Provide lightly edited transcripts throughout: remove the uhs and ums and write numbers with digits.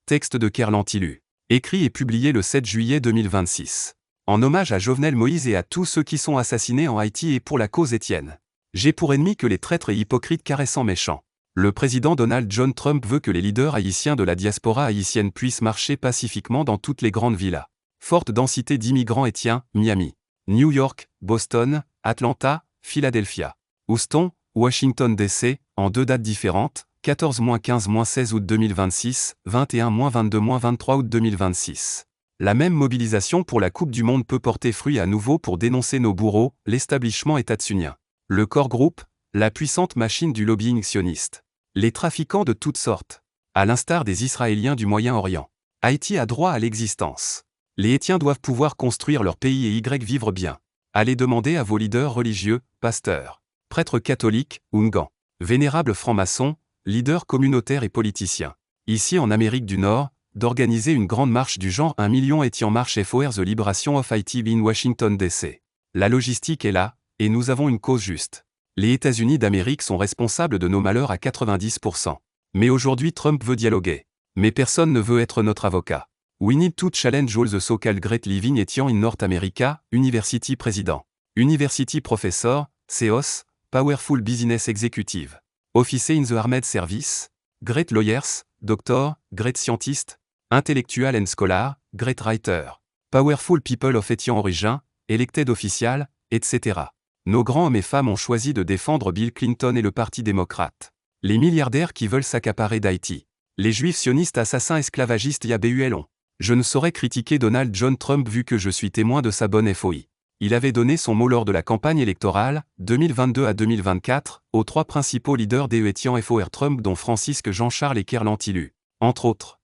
Texte de Kerlantilu. Écrit et publié le 7 juillet 2026. En hommage à Jovenel Moïse et à tous ceux qui sont assassinés en Haïti et pour la cause Étienne. J'ai pour ennemi que les traîtres et hypocrites caressant méchants. Le président Donald John Trump veut que les leaders haïtiens de la diaspora haïtienne puissent marcher pacifiquement dans toutes les grandes villas. Forte densité d'immigrants haïtiens, Miami, New York, Boston, Atlanta, Philadelphia, Houston, Washington DC, en 2 dates différentes, 14-15-16 août 2026, 21-22-23 août 2026. La même mobilisation pour la Coupe du Monde peut porter fruit à nouveau pour dénoncer nos bourreaux, l'établissement étatsunien. Le Core Group, la puissante machine du lobbying sioniste. Les trafiquants de toutes sortes. À l'instar des Israéliens du Moyen-Orient. Haïti a droit à l'existence. Les Haïtiens doivent pouvoir construire leur pays et vivre bien. Allez demander à vos leaders religieux, pasteurs, prêtres catholiques, Oungans, vénérables francs-maçons, leaders communautaires et politiciens, ici en Amérique du Nord, d'organiser une grande marche du genre 1 million Haïti en marche for the Liberation of Haiti in Washington DC. La logistique est là, et nous avons une cause juste. Les États-Unis d'Amérique sont responsables de nos malheurs à 90%. Mais aujourd'hui Trump veut dialoguer. Mais personne ne veut être notre avocat. We need to challenge all the so-called great living Haitian in North America, University President. University Professor, CEOs, Powerful Business Executive. Officer in the Armed Service, Great Lawyers, Doctor, Great Scientist, Intellectual and Scholar, Great Writer, Powerful People of Haitian Origin, Elected Official, etc. Nos grands hommes et femmes ont choisi de défendre Bill Clinton et le Parti démocrate. Les milliardaires qui veulent s'accaparer d'Haïti. Les juifs sionistes assassins esclavagistes YABULON. Je ne saurais critiquer Donald John Trump vu que je suis témoin de sa bonne FOI. Il avait donné son mot lors de la campagne électorale, 2022 à 2024, aux 3 principaux leaders des Haïtiens FOR Trump dont Francisque Jean-Charles et Kerlantilu, entre autres.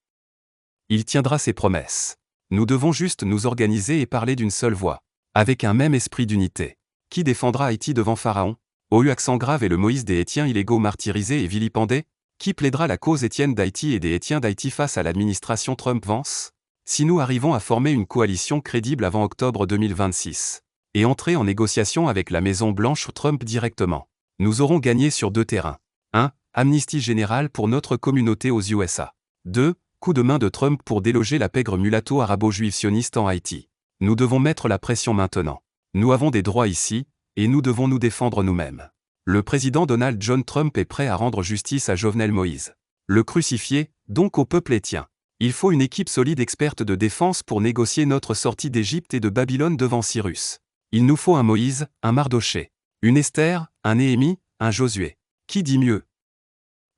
Il tiendra ses promesses. Nous devons juste nous organiser et parler d'une seule voix, avec un même esprit d'unité. Qui défendra Haïti devant Pharaon? Au accent grave et le Moïse des Haïtiens illégaux martyrisés et vilipendés? Qui plaidera la cause Étienne d'Haïti et des Haïtiens d'Haïti face à l'administration Trump-Vance? Si nous arrivons à former une coalition crédible avant octobre 2026, et entrer en négociation avec la Maison-Blanche ou Trump directement, nous aurons gagné sur 2 terrains. 1. Amnistie générale pour notre communauté aux USA. 2. Coup de main de Trump pour déloger la pègre mulatto-arabo-juive sioniste en Haïti. Nous devons mettre la pression maintenant. Nous avons des droits ici, et nous devons nous défendre nous-mêmes. Le président Donald John Trump est prêt à rendre justice à Jovenel Moïse. Le crucifier, donc au peuple haïtien. Il faut une équipe solide experte de défense pour négocier notre sortie d'Égypte et de Babylone devant Cyrus. Il nous faut un Moïse, un Mardoché, une Esther, un Néhémie, un Josué. Qui dit mieux?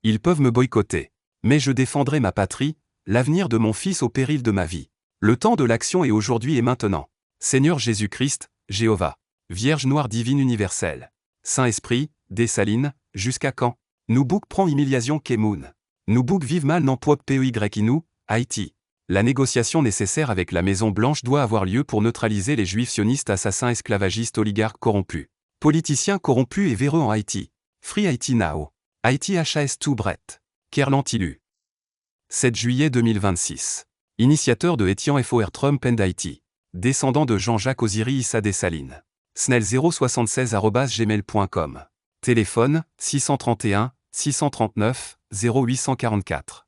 Ils peuvent me boycotter. Mais je défendrai ma patrie, l'avenir de mon fils au péril de ma vie. Le temps de l'action est aujourd'hui et maintenant. Seigneur Jésus-Christ, Jéhovah, Vierge Noire Divine Universelle, Saint-Esprit, Dessalines, jusqu'à quand? Nous bouc prend humiliation Kemoun. Nous bouc vive mal n'empoigne PEYINOU, Haïti. La négociation nécessaire avec la Maison-Blanche doit avoir lieu pour neutraliser les juifs sionistes assassins esclavagistes oligarques corrompus. Politiciens corrompus et véreux en Haïti. Free Haïti Now. Haïti HAS tout Brett. Kerlantilu. 7 juillet 2026. Initiateur de Haïtian FOR Trump and Haïti. Descendant de Jean-Jacques Osiris Issa Dessalines. Snell 076@gmail.com. Téléphone 631 639 0844.